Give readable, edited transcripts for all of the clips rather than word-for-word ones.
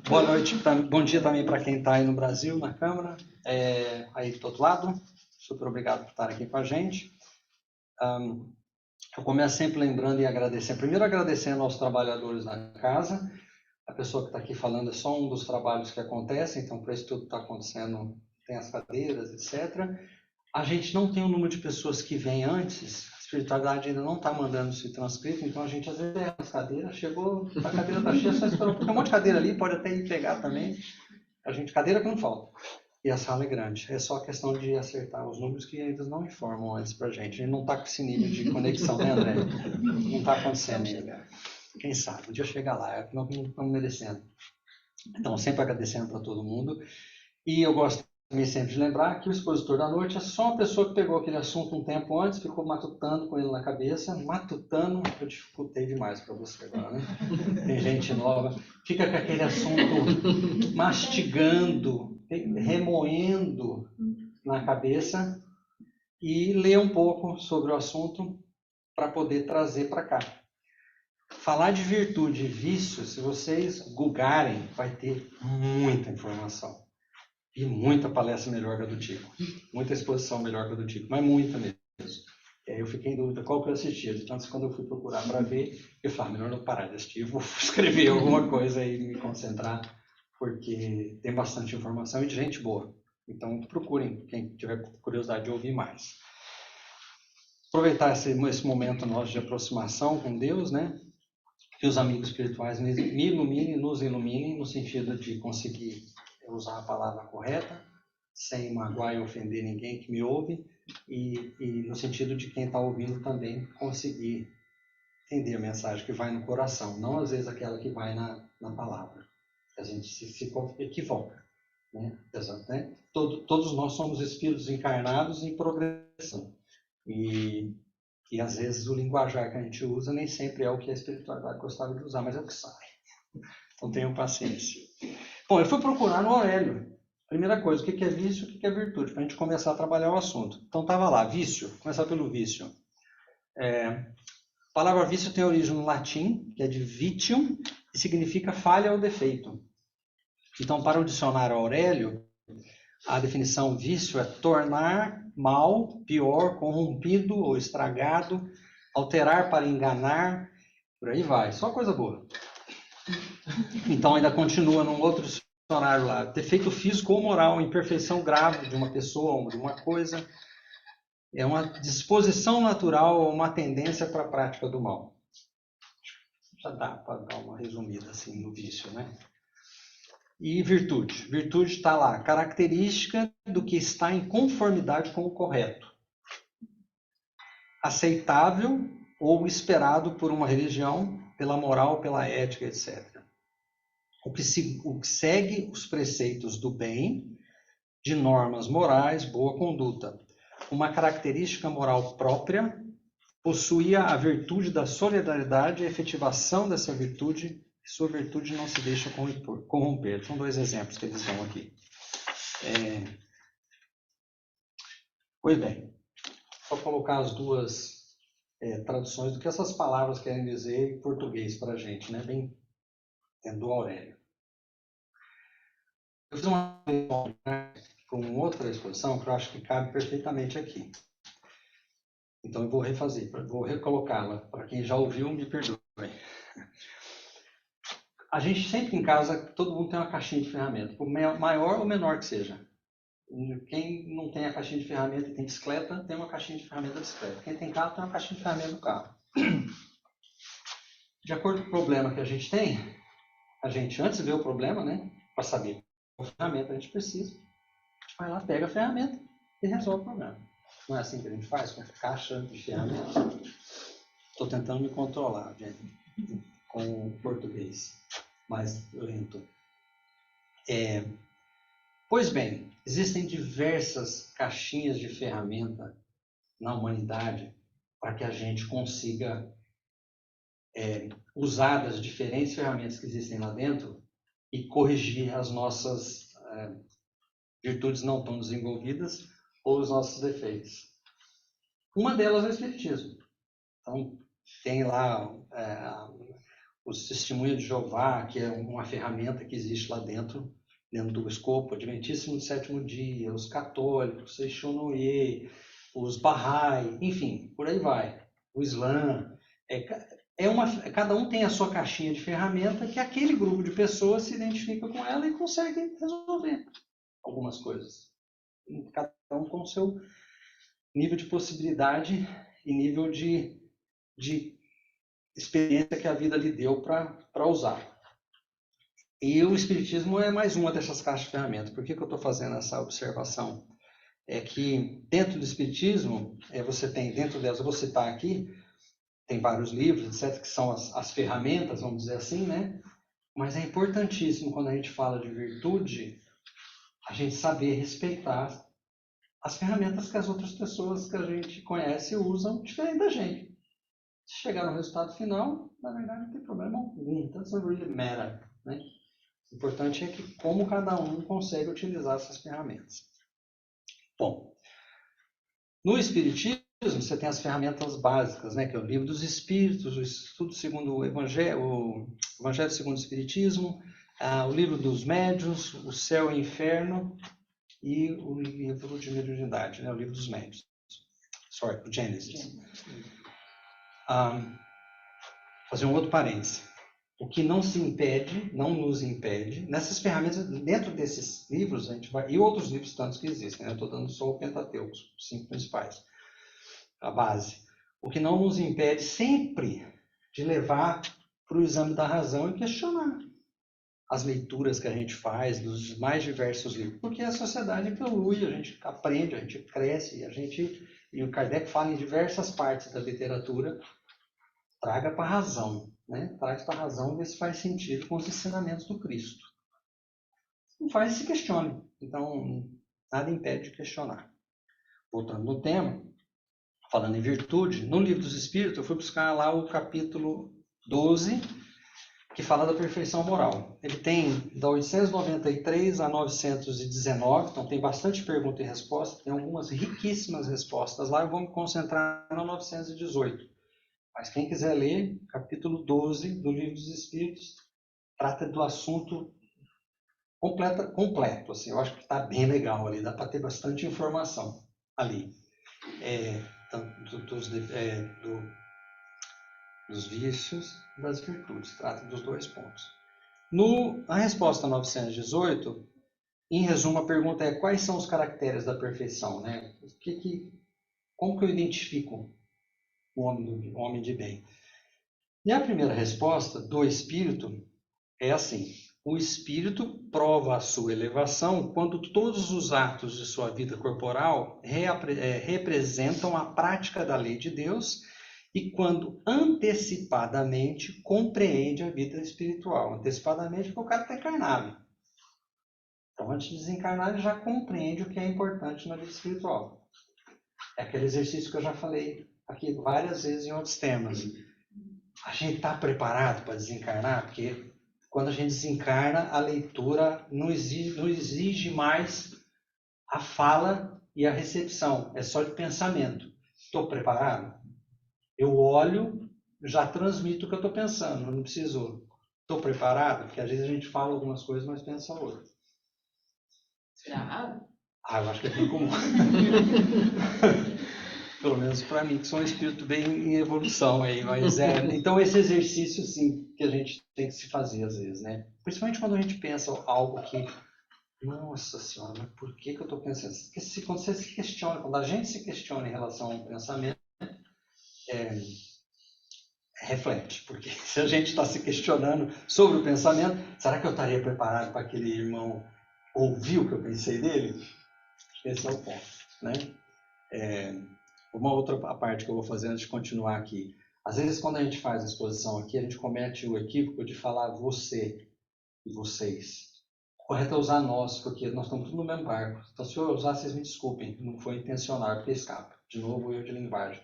Boa noite, bom dia também para quem está aí no Brasil, na Câmara, aí do outro lado. Super obrigado por estar aqui com a gente. Eu começo sempre lembrando e agradecendo. Primeiro agradecendo aos trabalhadores da casa. A pessoa que está aqui falando é só um dos trabalhos que acontecem, então para isso tudo está acontecendo, tem as cadeiras, etc. A gente não tem o número de pessoas que vêm antes, a espiritualidade ainda não está mandando se transcrito, então a gente às vezes erra as cadeiras, chegou, a cadeira está cheia, só esperou, tem um monte de cadeira ali, pode até ir pegar também. Cadeira que não falta. E a sala é grande. É só questão de acertar os números que eles não informam antes pra gente. A gente não está com esse nível de conexão, né, André? Não está acontecendo ainda. Quem sabe? Um dia chegar lá, é que nós não estamos merecendo. Então, sempre agradecendo para todo mundo. E eu gosto também sempre de lembrar que o expositor da noite é só uma pessoa que pegou aquele assunto um tempo antes, ficou matutando com ele na cabeça. Matutando, eu dificultei demais para você agora, né? Tem gente nova, fica com aquele assunto mastigando, remoendo na cabeça e lê um pouco sobre o assunto para poder trazer para cá. Falar de virtude e vício, se vocês googarem, vai ter muita informação. E muita palestra melhor que a do Tico. Muita exposição melhor que a do Tico, mas muita mesmo. E aí eu fiquei em dúvida qual que eu assistia. Então, quando eu fui procurar para ver, eu falei, melhor não parar de assistir, vou escrever alguma coisa e me concentrar, porque tem bastante informação e de gente boa. Então, procurem, quem tiver curiosidade de ouvir mais. Aproveitar esse momento nosso de aproximação com Deus, né? Que os amigos espirituais me iluminem, nos iluminem, no sentido de conseguir usar a palavra correta, sem magoar e ofender ninguém que me ouve, e no sentido de quem está ouvindo também conseguir entender a mensagem que vai no coração, não às vezes aquela que vai na palavra. A gente se equivoca. Né? Exato, né? Todos nós somos espíritos encarnados em progressão. E às vezes o linguajar que a gente usa nem sempre é o que a espiritualidade gostava de usar, mas é o que sai. Então tenham paciência. Bom, eu fui procurar no Aurélio. Primeira coisa, o que é vício e o que é virtude, para a gente começar a trabalhar o assunto. Então estava lá, vício, começar pelo vício. A palavra vício tem origem no latim, que é de vitium, e significa falha ou defeito. Então, para o dicionário Aurélio, a definição vício é tornar mal, pior, corrompido ou estragado, alterar para enganar, por aí vai, só coisa boa. Então ainda continua num outro dicionário lá, defeito físico ou moral, imperfeição grave de uma pessoa ou de uma coisa, é uma disposição natural ou uma tendência para a prática do mal. Já dá para dar uma resumida assim no vício, né? E virtude. Virtude está lá, característica do que está em conformidade com o correto. Aceitável ou esperado por uma religião, pela moral, pela ética, etc. O que segue os preceitos do bem, de normas morais, boa conduta. Uma característica moral própria, possuía a virtude da solidariedade e a efetivação dessa virtude, e sua virtude não se deixa corromper. São dois exemplos que eles dão aqui. Pois bem, só colocar as duas traduções do que essas palavras querem dizer em português para a gente, né? Bem, do Aurélio. Eu fiz uma com outra exposição que eu acho que cabe perfeitamente aqui. Então eu vou refazer, vou recolocá-la. Para quem já ouviu, me perdoe. A gente sempre em casa, todo mundo tem uma caixinha de ferramenta, por maior ou menor que seja. Quem não tem a caixinha de ferramenta e tem bicicleta, tem uma caixinha de ferramenta da bicicleta. Quem tem carro, tem uma caixinha de ferramenta do carro. De acordo com o problema que a gente tem, a gente antes vê o problema, né? Para saber qual ferramenta a gente precisa, a gente vai lá, pega a ferramenta e resolve o problema. Não é assim que a gente faz com a caixa de ferramentas? Estou tentando me controlar, gente, com o português mais lento. Pois bem, existem diversas caixinhas de ferramenta na humanidade para que a gente consiga usar das diferentes ferramentas que existem lá dentro e corrigir as nossas virtudes não tão desenvolvidas ou os nossos defeitos. Uma delas é o Espiritismo. Então, tem lá os Testemunhos de Jeová, que é uma ferramenta que existe lá dentro do escopo, Adventíssimo do Sétimo Dia, os católicos, Seishonoye, os Bahá'í, enfim, por aí vai. O Islã. Cada um tem a sua caixinha de ferramenta que aquele grupo de pessoas se identifica com ela e consegue resolver algumas coisas. Cada um com o seu nível de possibilidade e nível de experiência que a vida lhe deu para usar. E o Espiritismo é mais uma dessas caixas de ferramentas. Por que eu estou fazendo essa observação? É que dentro do Espiritismo, você tem, dentro delas, eu vou citar aqui, tem vários livros, etc., que são as ferramentas, vamos dizer assim, né? Mas é importantíssimo, quando a gente fala de virtude, a gente saber respeitar as ferramentas que as outras pessoas que a gente conhece usam diferente da gente. Se chegar no resultado final, na verdade não tem problema algum. Doesn't really matter, né? O importante é que como cada um consegue utilizar essas ferramentas. Bom, no Espiritismo você tem as ferramentas básicas, né? Que é o Livro dos Espíritos, o Estudo segundo o Evangelho segundo o Espiritismo, o Livro dos Médiuns, o Céu e o Inferno e o Livro de Mediunidade, né? O Livro dos Médiuns. O Gênesis. Fazer um outro parêntese. O que não nos impede, nessas ferramentas, dentro desses livros, a gente vai, e outros livros tantos que existem, né? Eu estou dando só o Pentateuco, os 5 principais, a base. O que não nos impede sempre de levar para o exame da razão e questionar as leituras que a gente faz dos mais diversos livros, porque a sociedade evolui, a gente aprende, a gente cresce, e o Kardec fala em diversas partes da literatura, traga para a razão, né? Traz para a razão e vê se faz sentido com os ensinamentos do Cristo. Não faz, se questione. Então, nada impede de questionar. Voltando no tema, falando em virtude, no Livro dos Espíritos, eu fui buscar lá o capítulo 12, que fala da perfeição moral. Ele tem da 893 a 919, então tem bastante pergunta e resposta, tem algumas riquíssimas respostas lá, eu vou me concentrar no 918. Mas quem quiser ler, capítulo 12 do Livro dos Espíritos, trata do assunto completo. Assim, eu acho que está bem legal ali, dá para ter bastante informação ali. Dos vícios e das virtudes, trata dos 2 pontos. Na resposta 918, em resumo, a pergunta é: quais são os caracteres da perfeição? Né? Como que eu identifico o homem de bem? E a primeira resposta do Espírito é assim: o Espírito prova a sua elevação quando todos os atos de sua vida corporal representam a prática da lei de Deus e quando antecipadamente compreende a vida espiritual. Antecipadamente porque o cara está encarnado. Então, antes de desencarnar, ele já compreende o que é importante na vida espiritual. É aquele exercício que eu já falei aqui várias vezes em outros temas. A gente está preparado para desencarnar? Porque quando a gente desencarna, a leitura não exige mais a fala e a recepção. É só de pensamento. Estou preparado? Eu olho, já transmito o que eu estou pensando. Não preciso. Estou preparado? Porque às vezes a gente fala algumas coisas, mas pensa outras. Será? Eu acho que é bem comum. Pelo menos para mim, que sou um espírito bem em evolução aí, mas então esse exercício sim que a gente tem que se fazer às vezes, né? Principalmente quando a gente pensa algo que, nossa senhora, mas por que eu estou pensando? Quando você se questiona, quando a gente se questiona em relação a um pensamento, reflete, porque se a gente está se questionando sobre o pensamento, será que eu estaria preparado para aquele irmão ouvir o que eu pensei dele? Esse é o ponto, né? Uma outra parte que eu vou fazer antes de continuar aqui. Às vezes, quando a gente faz a exposição aqui, a gente comete o equívoco de falar você e vocês. O correto é usar nós, porque nós estamos tudo no mesmo barco. Então, se eu usar, vocês me desculpem, não foi intencional, porque escapa. De novo, eu de linguagem.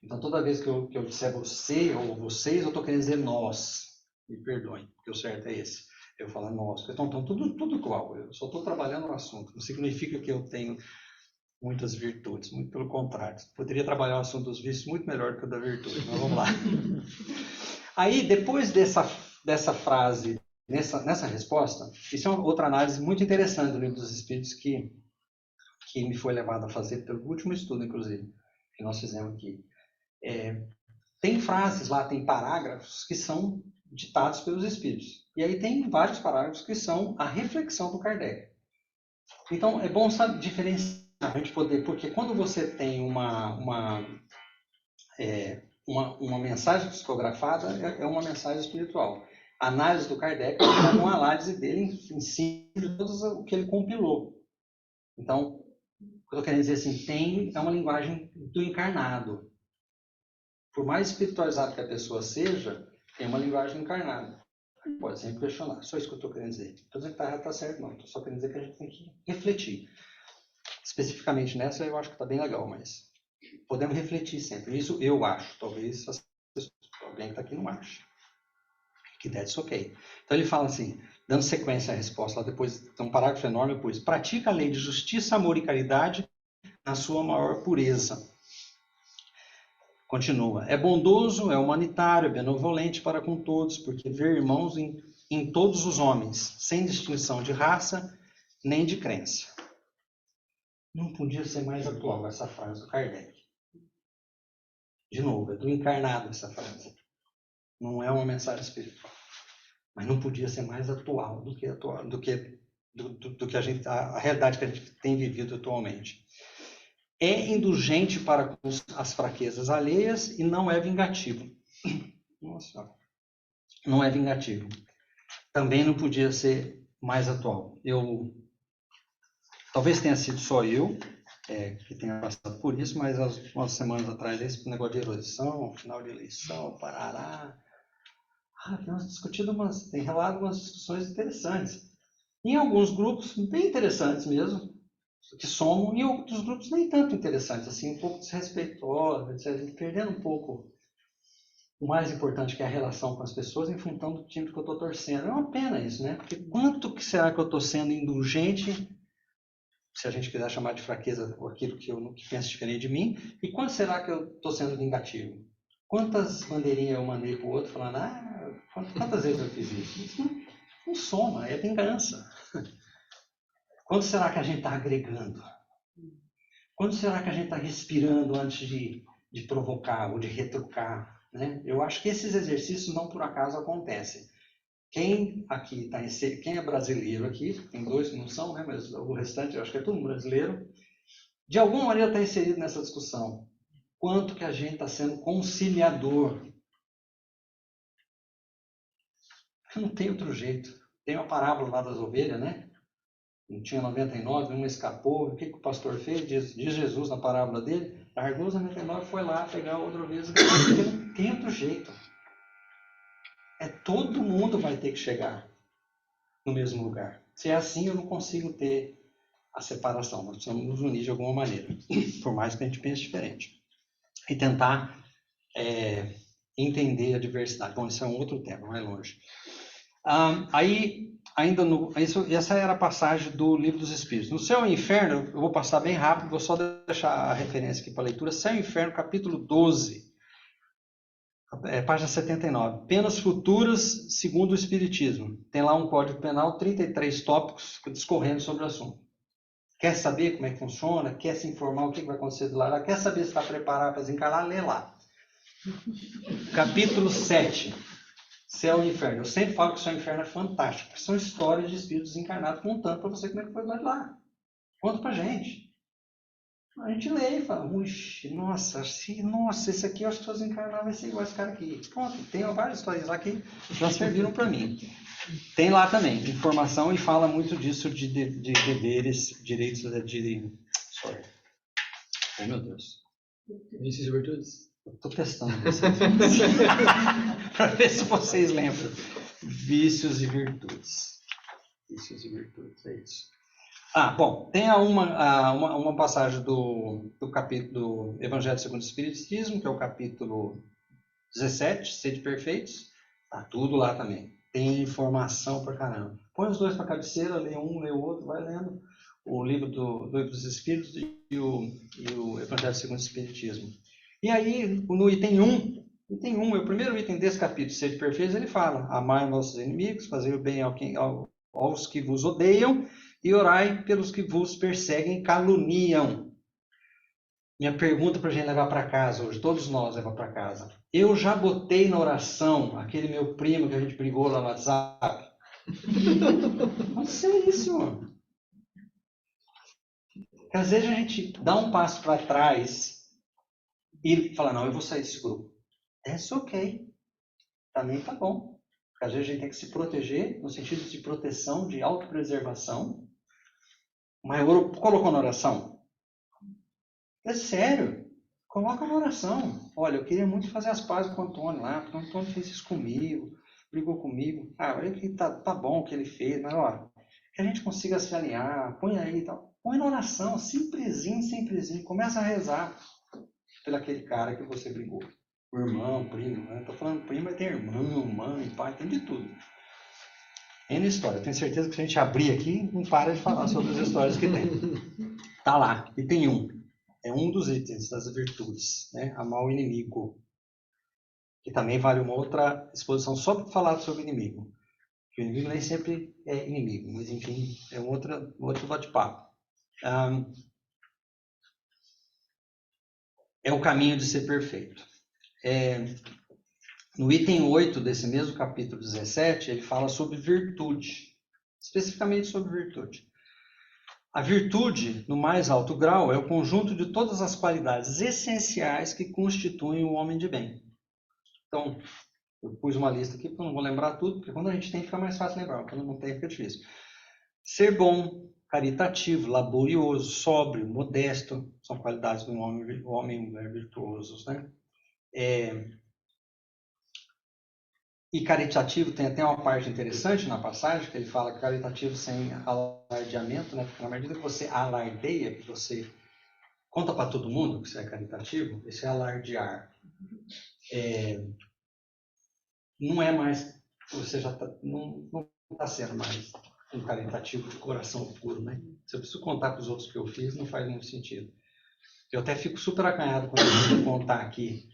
Então, toda vez que eu disser você ou vocês, eu estou querendo dizer nós. Me perdoem, porque o certo é esse. Eu falo nós. Então, tudo igual. Eu só estou trabalhando no assunto. Não significa que eu tenho muitas virtudes, muito pelo contrário. Poderia trabalhar o assunto dos vícios muito melhor do que o da virtude, mas vamos lá. Aí, depois dessa dessa frase nessa resposta, isso é uma outra análise muito interessante do Livro dos Espíritos que me foi levado a fazer pelo último estudo, inclusive, que nós fizemos aqui. Tem frases lá, tem parágrafos que são ditados pelos Espíritos. E aí tem vários parágrafos que são a reflexão do Kardec. Então, é bom saber diferenciar, a gente poder, porque quando você tem uma mensagem psicografada, é uma mensagem espiritual. A análise do Kardec é uma análise dele em cima de tudo o que ele compilou. Então, o que eu estou querendo dizer assim, é uma linguagem do encarnado. Por mais espiritualizado que a pessoa seja, tem uma linguagem encarnada. Pode sempre questionar. Só isso que eu estou querendo dizer. Não estou dizendo que está errado, está certo, não. Estou só querendo dizer que a gente tem que refletir. Especificamente nessa, eu acho que está bem legal, mas podemos refletir sempre. Isso eu acho. Talvez alguém que está aqui não ache. Que that's ok. Então ele fala assim, dando sequência à resposta, lá depois tem um parágrafo enorme, depois, pratica a lei de justiça, amor e caridade na sua maior pureza. Continua, é bondoso, é humanitário, é benevolente para com todos, porque vê irmãos em todos os homens, sem distinção de raça nem de crença. Não podia ser mais atual essa frase do Kardec. De novo, é do encarnado essa frase. Não é uma mensagem espiritual. Mas não podia ser mais atual do que a realidade que a gente tem vivido atualmente. É indulgente para com as fraquezas alheias e não é vingativo. Nossa, não é vingativo. Também não podia ser mais atual. Talvez tenha sido só eu que tenha passado por isso, mas umas semanas atrás, esse negócio de eleição, final de eleição, parará. Tem relado umas discussões interessantes. Em alguns grupos, bem interessantes mesmo, que somam, e outros grupos nem tanto interessantes, assim, um pouco desrespeitosos, etc., perdendo um pouco o mais importante, que é a relação com as pessoas, em função do time que eu estou torcendo. É uma pena isso, né? Porque quanto que será que eu estou sendo indulgente, se a gente quiser chamar de fraqueza aquilo que pensa diferente de mim, e quanto será que eu estou sendo vingativo? Quantas bandeirinhas eu mandei para o outro falando, quantas vezes eu fiz isso? Isso não soma, é vingança. Quando será que a gente está agregando? Quando será que a gente está respirando antes de provocar ou de retrucar? Né? Eu acho que esses exercícios não por acaso acontecem. Quem é brasileiro aqui, tem dois que não são, né? Mas o restante eu acho que é todo brasileiro, de alguma maneira está inserido nessa discussão. Quanto que a gente está sendo conciliador? Não tem outro jeito. Tem uma parábola lá das ovelhas, né? Não tinha 99, uma escapou. O que o pastor fez? Diz Jesus na parábola dele, largou os 99 e foi lá pegar outra vez. Porque não tem outro jeito. Todo mundo vai ter que chegar no mesmo lugar. Se é assim, eu não consigo ter a separação. Nós precisamos nos unir de alguma maneira, por mais que a gente pense diferente. E tentar entender a diversidade. Bom, isso é um outro tema, mais longe. Essa era a passagem do Livro dos Espíritos. No Céu e Inferno, eu vou passar bem rápido, vou só deixar a referência aqui para a leitura. Céu e Inferno, capítulo 12, página 79. Penas futuras segundo o Espiritismo. Tem lá um Código Penal, 33 tópicos discorrendo sobre o assunto. Quer saber como é que funciona? Quer se informar o que vai acontecer do lado? Quer saber se está preparado para desencarnar? Lê lá. Capítulo 7. Céu e Inferno. Eu sempre falo que o Céu e Inferno é fantástico. São histórias de espíritos encarnados contando para você como é que foi lá de lá. Conta pra gente. A gente lê e fala, nossa, esse aqui eu acho que se eu desencarnar vai ser igual esse cara aqui. Pronto, tem várias histórias lá que já serviram para mim. Tem lá também informação e fala muito disso de deveres, direitos Sorry. Oh, meu Deus. Vícios e virtudes? Estou testando vocês. Para ver se vocês lembram. Vícios e virtudes. Vícios e virtudes, é isso. Bom, tem uma passagem do capítulo do Evangelho segundo o Espiritismo, que é o capítulo 17, Sede Perfeitos. Tá tudo lá também. Tem informação pra caramba. Põe os dois para cabeceira, lê um, lê o outro, vai lendo o livro dos Espíritos e o Evangelho segundo o Espiritismo. E aí, no item 1, Item 1, é o primeiro item desse capítulo, Sede Perfeitos, ele fala: amai nossos inimigos, fazer o bem aos que vos odeiam e orai pelos que vos perseguem e caluniam. Minha pergunta para a gente levar para casa hoje, todos nós levar para casa. Eu já botei na oração aquele meu primo que a gente brigou lá no WhatsApp? Não sei isso, mano. Porque às vezes a gente dá um passo para trás e fala: não, eu vou sair desse grupo. That's ok. Também tá bom. Porque às vezes a gente tem que se proteger, no sentido de proteção, de autopreservação. Mas colocou na oração? É sério. Coloca na oração. Olha, eu queria muito fazer as pazes com o Antônio lá, porque o Antônio fez isso comigo, brigou comigo. Olha que tá bom o que ele fez, mas ó, que a gente consiga se alinhar, põe aí e tal. Põe na oração, simplesinho. Começa a rezar pelo aquele cara que você brigou. O irmão, primo, né? Tô falando primo, mas tem irmão, mãe, pai, tem de tudo. N história. Tenho certeza que se a gente abrir aqui, não para de falar sobre as histórias que tem. Tá lá. Item 1. É um dos itens das virtudes, né? Amar o inimigo. Que também vale uma outra exposição só para falar sobre o inimigo. Que o inimigo nem sempre é inimigo, mas enfim, é um outro bate-papo. É o caminho de ser perfeito. No item 8 desse mesmo capítulo 17, ele fala sobre virtude, especificamente sobre virtude. A virtude, no mais alto grau, é o conjunto de todas as qualidades essenciais que constituem o homem de bem. Então, eu pus uma lista aqui, porque eu não vou lembrar tudo, porque quando a gente tem, fica mais fácil lembrar, quando não tem, fica difícil. Ser bom, caritativo, laborioso, sóbrio, modesto, são qualidades do homem e mulher virtuosos, né? E caritativo tem até uma parte interessante na passagem, que ele fala que caritativo sem alardeamento, né? Porque na medida que você alardeia, que você conta para todo mundo que você é caritativo, esse é alardear. Não é mais, você já não está sendo mais um caritativo de coração puro, né? Se eu preciso contar para os outros que eu fiz, não faz muito sentido. Eu até fico super acanhado quando eu tenho que contar aqui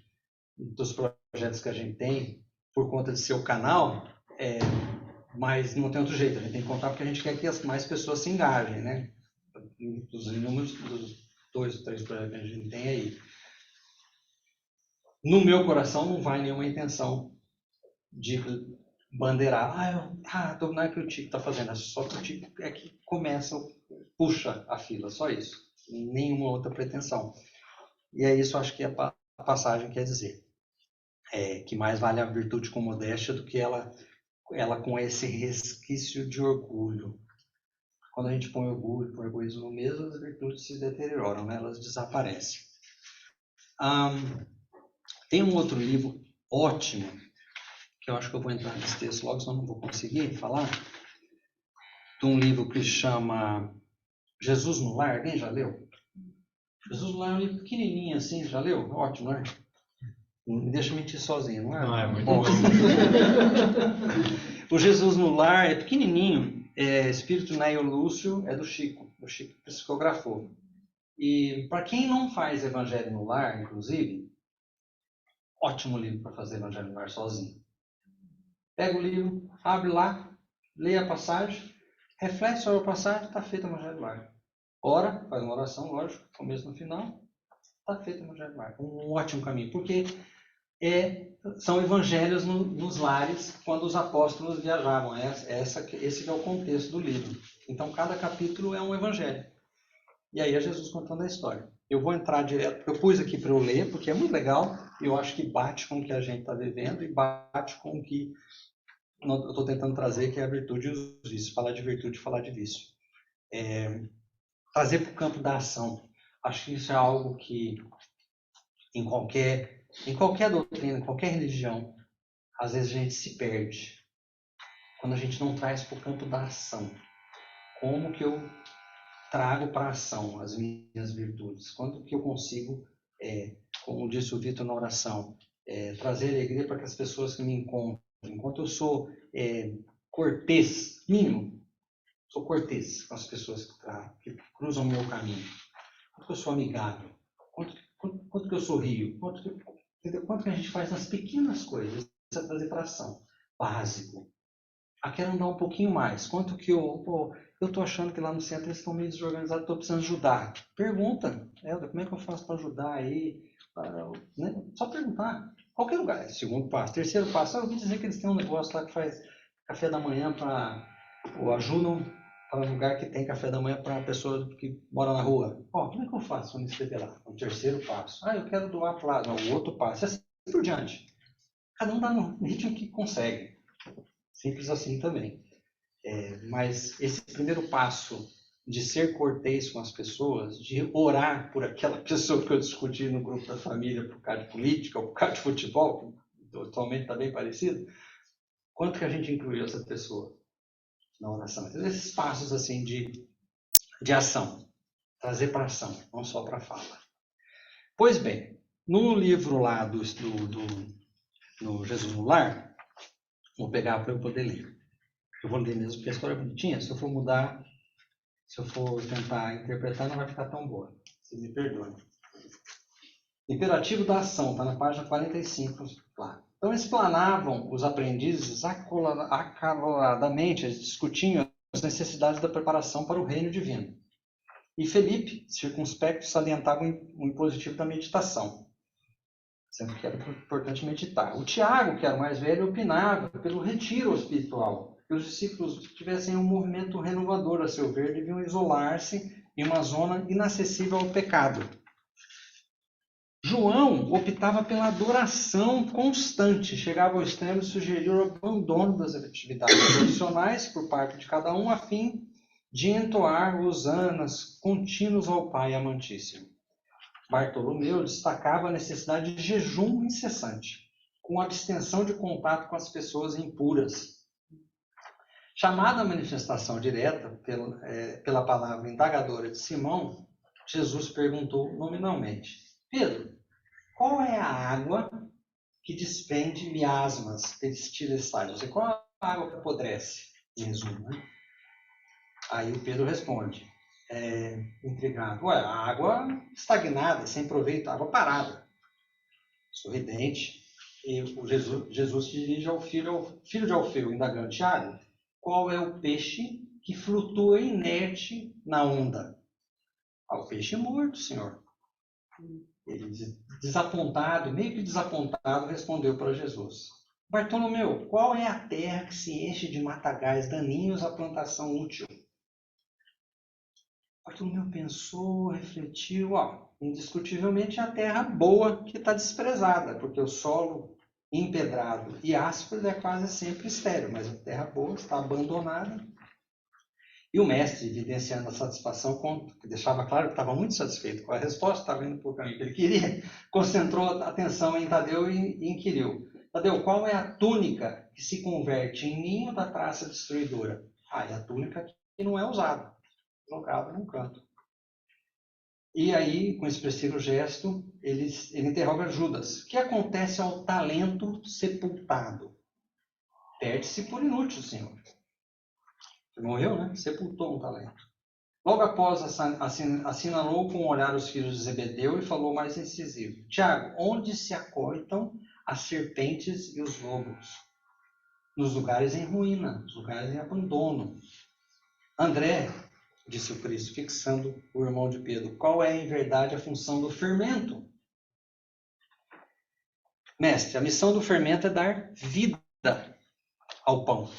dos projetos que a gente tem, por conta de ser o canal, mas não tem outro jeito, a gente tem que contar porque a gente quer que as mais pessoas se engajem, né? Dos inúmeros, dos 2 ou 3 projetos que a gente tem aí. No meu coração não vai nenhuma intenção de bandeirar, não é que o Tico está fazendo, é só que o Tico é que começa, puxa a fila, só isso. Nenhuma outra pretensão. E é isso, acho que a passagem quer dizer. Que mais vale a virtude com modéstia do que ela com esse resquício de orgulho. Quando a gente põe orgulho, põe egoísmo no mesmo, as virtudes se deterioram, né? Elas desaparecem. Tem um outro livro ótimo, que eu acho que eu vou entrar nesse texto logo, senão não vou conseguir falar, de um livro que chama Jesus no Lar. Alguém já leu? Jesus no Lar é um livro pequenininho assim, já leu? Ótimo, né? Não me deixa mentir sozinho, não é? Não, é muito bom. O Jesus no Lar é pequenininho. Espírito Neio Lúcio é do Chico. O Chico psicografou. E para quem não faz Evangelho no Lar, inclusive, ótimo livro para fazer Evangelho no Lar sozinho. Pega o livro, abre lá, lê a passagem, reflete sobre a passagem, está feito o Evangelho no Lar. Ora, faz uma oração, lógico, começo no final, está feito o Evangelho no Lar. Um ótimo caminho, porque são evangelhos nos lares quando os apóstolos viajavam. Esse é o contexto do livro. Então, cada capítulo é um evangelho. E aí é Jesus contando a história. Eu vou entrar direto, eu pus aqui para eu ler, porque é muito legal. Eu acho que bate com o que a gente está vivendo e bate com o que eu estou tentando trazer, que é a virtude e os vícios. Falar de virtude e falar de vício. Trazer para o campo da ação. Acho que isso é algo que em qualquer doutrina, em qualquer religião, às vezes a gente se perde. Quando a gente não traz para o campo da ação. Como que eu trago para a ação as minhas virtudes? Quando que eu consigo, como disse o Vitor na oração, trazer alegria para que as pessoas que me encontram, enquanto eu sou cortês, mínimo, sou cortês com as pessoas que cruzam o meu caminho. Quanto que eu sou amigável? Quanto que eu sorrio? Entendeu? Quanto que a gente faz nas pequenas coisas? Isso é trazer para ação. Básico. Quero andar um pouquinho mais. Quanto que eu estou achando que lá no centro eles estão meio desorganizados, estou precisando ajudar. Pergunta, Helder, como é que eu faço para ajudar aí? Né? Só perguntar. Qualquer lugar. Segundo passo. Terceiro passo, eu ouvi dizer que eles têm um negócio lá que faz café da manhã ou ajudam para um lugar que tem café da manhã para a pessoa que mora na rua. Como é que eu faço para me inscrever lá? O terceiro passo. Eu quero doar plasma. O outro passo. Assim por diante. Cada um dá no ritmo que consegue. Simples assim também. Mas esse primeiro passo de ser cortês com as pessoas, de orar por aquela pessoa que eu discuti no grupo da família por causa de política ou por causa de futebol, que atualmente está bem parecido, quanto que a gente incluiu essa pessoa na oração? Então, esses passos assim de ação, trazer para ação, não só para fala. Pois bem, no livro lá no Jesus no Lar, vou pegar para eu poder ler. Eu vou ler mesmo porque a história é bonitinha. Se eu for mudar, se eu for tentar interpretar, não vai ficar tão boa. Vocês me perdoem. Imperativo da ação, está na página 45 lá. Então explanavam os aprendizes acaloradamente, eles discutiam as necessidades da preparação para o reino divino. E Felipe, circunspecto, salientava o impositivo da meditação, sendo que era importante meditar. O Tiago, que era o mais velho, opinava pelo retiro espiritual, que os discípulos tivessem um movimento renovador, a seu ver, deviam isolar-se em uma zona inacessível ao pecado. João optava pela adoração constante, chegava ao extremo de sugerir o abandono das atividades profissionais por parte de cada um, a fim de entoar hosanas contínuos ao Pai amantíssimo. Bartolomeu destacava a necessidade de jejum incessante, com abstenção de contato com as pessoas impuras. Chamada a manifestação direta pela palavra indagadora de Simão, Jesus perguntou nominalmente: Pedro, qual é a água que despende miasmas, peristilestais? Qual é a água que apodrece? Em resumo, né? Aí o Pedro responde, intrigado: a água estagnada, sem proveito, água parada. Sorridente, e o Jesus se dirige ao filho de Alfeu, indagando: Tiago, qual é o peixe que flutua inerte na onda? O peixe morto, senhor. Ele, desapontado, meio que desapontado, respondeu para Jesus: Bartolomeu, qual é a terra que se enche de matagais daninhos à plantação útil? Bartolomeu pensou, refletiu, indiscutivelmente é a terra boa que está desprezada, porque o solo empedrado e áspero é quase sempre estéril, mas a terra boa está abandonada. E o mestre, evidenciando a satisfação, que deixava claro que estava muito satisfeito com a resposta, estava indo para o caminho que ele queria, concentrou a atenção em Tadeu e inquiriu: Tadeu, qual é a túnica que se converte em ninho da traça destruidora? É a túnica que não é usada, jogada num canto. E aí, com expressivo gesto, ele interroga Judas: o que acontece ao talento sepultado? Perde-se por inútil, senhor. Ele morreu, né? Sepultou um talento. Logo após, assinalou com o olhar os filhos de Zebedeu e falou mais incisivo: Tiago, onde se acoitam as serpentes e os lobos? Nos lugares em ruína, nos lugares em abandono. André, disse o Cristo, fixando o irmão de Pedro, qual é em verdade a função do fermento? Mestre, a missão do fermento é dar vida ao pão.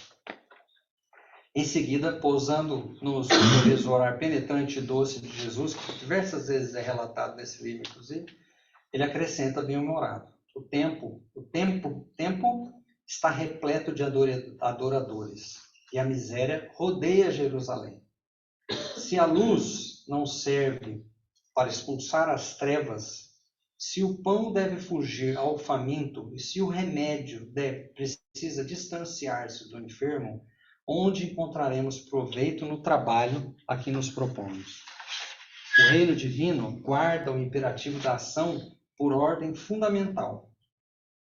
Em seguida, pousando no sorriso orar penetrante e doce de Jesus, que diversas vezes é relatado nesse livro, inclusive, ele acrescenta bem-humorado: o tempo está repleto de adoradores, e a miséria rodeia Jerusalém. Se a luz não serve para expulsar as trevas, se o pão deve fugir ao faminto e se o remédio precisa distanciar-se do enfermo, onde encontraremos proveito no trabalho a que nos propomos? O reino divino guarda o imperativo da ação por ordem fundamental.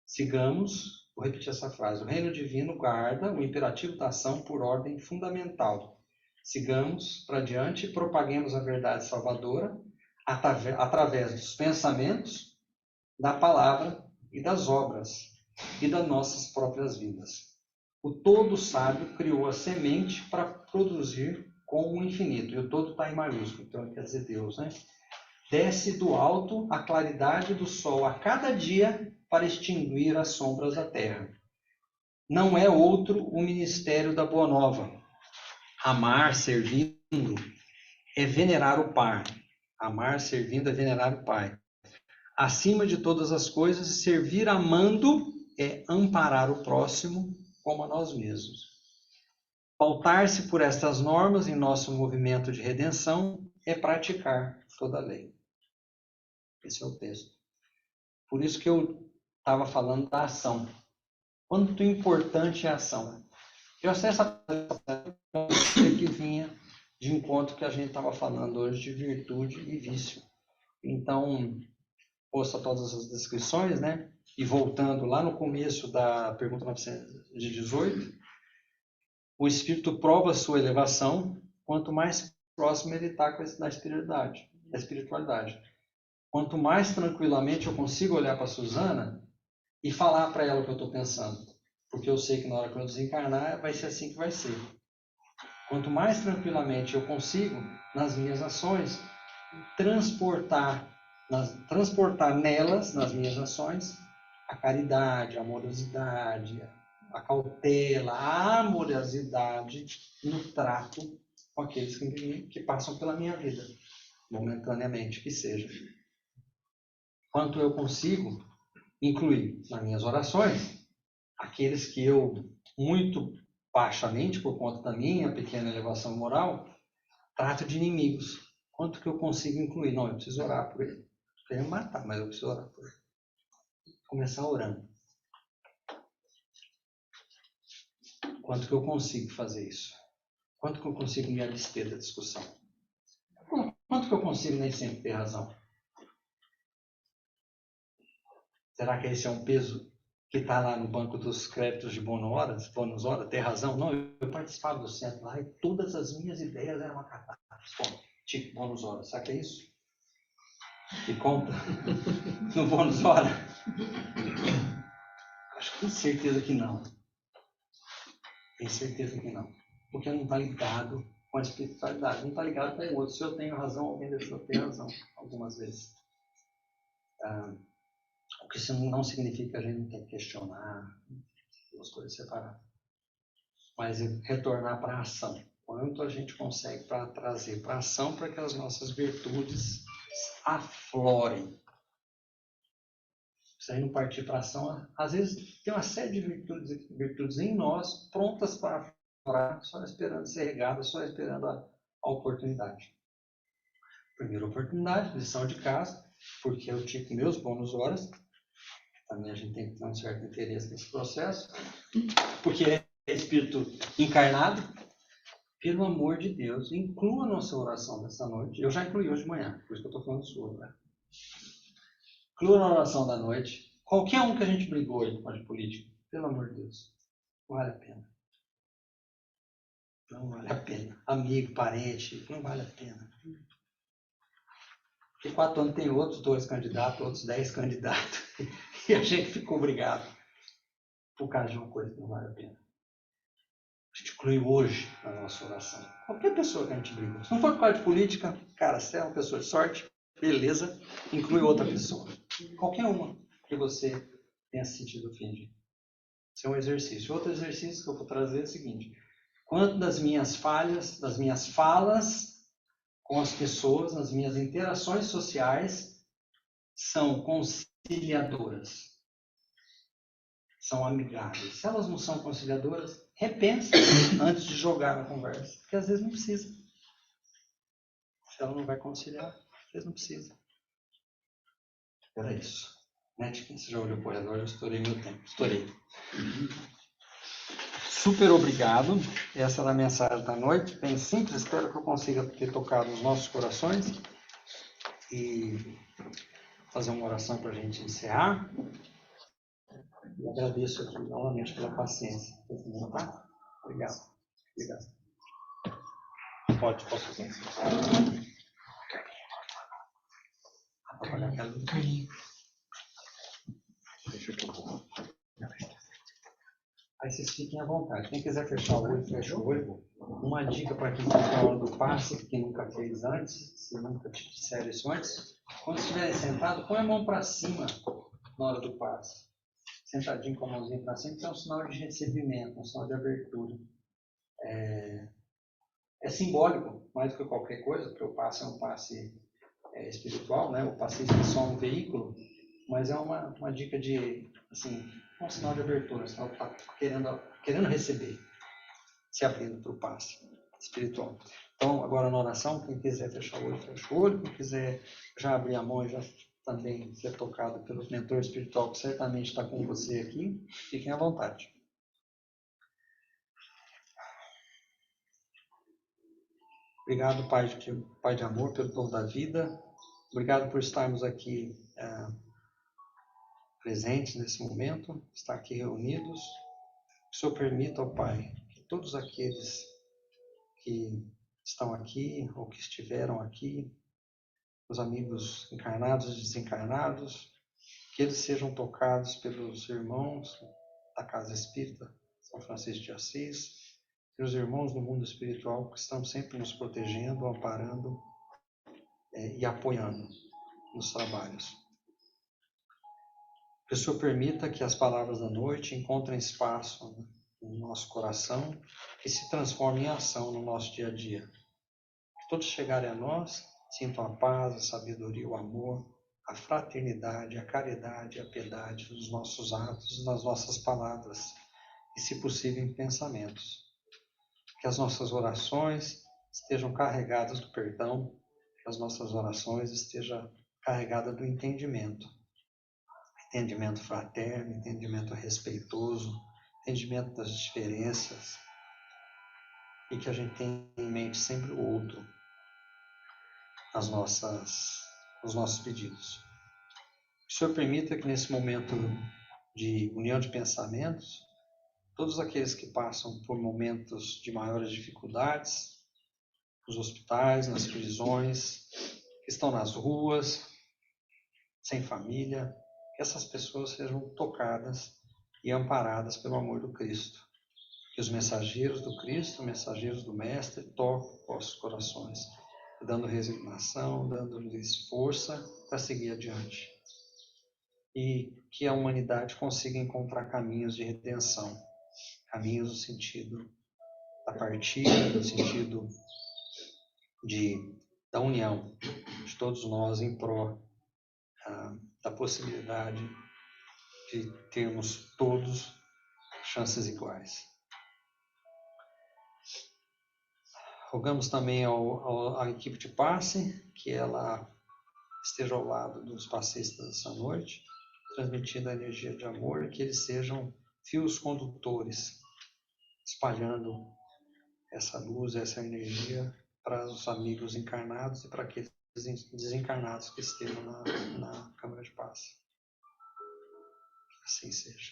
Sigamos, vou repetir essa frase: o reino divino guarda o imperativo da ação por ordem fundamental. Sigamos para diante e propaguemos a verdade salvadora através dos pensamentos, da palavra e das obras e das nossas próprias vidas. O todo sábio criou a semente para produzir com o infinito. E o todo está em maiúsculo, então quer dizer Deus, né? Desce do alto a claridade do sol a cada dia para extinguir as sombras da terra. Não é outro o ministério da Boa Nova. Amar, servindo, é venerar o Pai. Amar, servindo, é venerar o Pai. Acima de todas as coisas, servir amando é amparar o próximo como a nós mesmos. Pautar-se por estas normas em nosso movimento de redenção é praticar toda a lei. Esse é o texto. Por isso que eu estava falando da ação. Quanto importante é a ação. Eu sei essa que vinha de encontro que a gente estava falando hoje de virtude e vício. Então, posta todas as descrições, né? E voltando lá no começo da pergunta 918, o espírito prova a sua elevação quanto mais próximo ele está da espiritualidade. Quanto mais tranquilamente eu consigo olhar para a Suzana e falar para ela o que eu estou pensando. Porque eu sei que na hora que eu desencarnar vai ser assim que vai ser. Quanto mais tranquilamente eu consigo, nas minhas ações, transportar nelas, nas minhas ações, a caridade, a amorosidade, a cautela, a amorosidade no trato com aqueles que passam pela minha vida, momentaneamente que seja. Quanto eu consigo incluir nas minhas orações aqueles que eu, muito baixamente, por conta da minha pequena elevação moral, trato de inimigos. Quanto que eu consigo incluir? Não, eu preciso orar por ele. Eu quero me matar, mas eu preciso orar por ele. Começar orando. Quanto que eu consigo fazer isso? Quanto que eu consigo me abster da discussão? Quanto que eu consigo nem sempre ter razão? Será que esse é um peso que está lá no banco dos créditos de bônus hora, ter razão? Não, eu participava do centro lá e todas as minhas ideias eram uma catástrofe. Bom, tipo bônus hora, sabe o que é isso? Que conta no bônus hora? Acho que tenho certeza que não. Tenho certeza que não. Porque não está ligado com a espiritualidade, não está ligado com o outro. Se eu tenho razão, alguém deixou ter razão, algumas vezes. O que isso não significa que a gente não tem que questionar, duas coisas separadas. Mas retornar para a ação. Quanto a gente consegue para trazer para a ação para que as nossas virtudes aflorem. Se a gente não partir para a ação, às vezes tem uma série de virtudes em nós prontas para aflorar, só esperando ser regadas, só esperando a oportunidade. Primeira oportunidade, lição de casa, porque eu tive meus bônus horas. Também a gente tem que ter um certo interesse nesse processo, porque é espírito encarnado. Pelo amor de Deus, inclua a nossa oração dessa noite. Eu já incluí hoje de manhã, por isso que eu estou falando sua. Né? Inclua na oração da noite. Qualquer um que a gente brigou aí com a política, pelo amor de Deus, não vale a pena. Não vale a pena. Amigo, parente, não vale a pena. Porque 4 anos tem outros 2 candidatos, outros 10 candidatos. E a gente ficou brigado por causa de uma coisa que não vale a pena. A gente inclui hoje na nossa oração. Qualquer pessoa que a gente brigou. Se não for por causa de política, cara, se é uma pessoa de sorte, beleza, inclui outra pessoa. Qualquer uma que você tenha sentido ofendido. Isso é um exercício. Outro exercício que eu vou trazer é o seguinte. Quanto das minhas falhas, das minhas falas com as pessoas, nas minhas interações sociais, são conciliadoras, são amigáveis. Se elas não são conciliadoras, repensa antes de jogar a conversa, porque às vezes não precisa. Se ela não vai conciliar, às vezes não precisa. Era isso. Quem você já olhou para o relógio? Eu estourei meu tempo. Estourei. Super obrigado. Essa era a mensagem da noite. Bem simples. Espero que eu consiga ter tocado nos nossos corações. E fazer uma oração para a gente encerrar. E agradeço aqui novamente pela paciência. Tá? Obrigado. Obrigado. Posso fazer. Apagar aquela luz. Aí vocês fiquem à vontade. Quem quiser fechar o olho, fecha o olho. Uma dica para quem fez na hora do passe, que nunca fez antes, se nunca te disseram isso antes, quando estiver sentado, põe a mão para cima na hora do passe. Sentadinho com a mãozinha para cima, que é um sinal de recebimento, um sinal de abertura. É simbólico, mais do que qualquer coisa, porque o passe é um passe espiritual, né? O passista é só um veículo, mas é uma dica de, assim, um sinal de abertura, um sinal que está querendo receber, se abrindo para o passe espiritual. Então, agora na oração, quem quiser fechar o olho, fecha o olho, quem quiser já abrir a mão e já também ser tocado pelo mentor espiritual, que certamente está com você aqui, fiquem à vontade. Obrigado, Pai de amor, pelo dom da vida. Obrigado por estarmos aqui presentes nesse momento, estar aqui reunidos. Que o Senhor permita, ó Pai, que todos aqueles que estão aqui ou que estiveram aqui, os amigos encarnados e desencarnados, que eles sejam tocados pelos irmãos da Casa Espírita São Francisco de Assis, e os irmãos do mundo espiritual que estão sempre nos protegendo, amparando e apoiando nos trabalhos. Que o Senhor permita que as palavras da noite encontrem espaço no nosso coração e se transformem em ação no nosso dia a dia. Que todos chegarem a nós sintam a paz, a sabedoria, o amor, a fraternidade, a caridade, a piedade nos nossos atos, nas nossas palavras e, se possível, em pensamentos. Que as nossas orações estejam carregadas do perdão, que as nossas orações estejam carregadas do entendimento. Entendimento fraterno, entendimento respeitoso, entendimento das diferenças, e que a gente tenha em mente sempre o outro nos nossos pedidos. Que o Senhor permita que nesse momento de união de pensamentos, todos aqueles que passam por momentos de maiores dificuldades, nos hospitais, nas prisões, que estão nas ruas, sem família, que essas pessoas sejam tocadas e amparadas pelo amor do Cristo. Que os mensageiros do Cristo, mensageiros do Mestre, toquem vossos corações, dando resignação, dando-lhes força para seguir adiante. E que a humanidade consiga encontrar caminhos de redenção, caminhos no sentido da partilha, no sentido da união de todos nós em prol da possibilidade de termos todos chances iguais. Rogamos também à equipe de passe que ela esteja ao lado dos passistas essa noite, transmitindo a energia de amor, e que eles sejam fios condutores, espalhando essa luz, essa energia para os amigos encarnados e para aqueles desencarnados que estejam na Câmara de Paz. Que assim seja.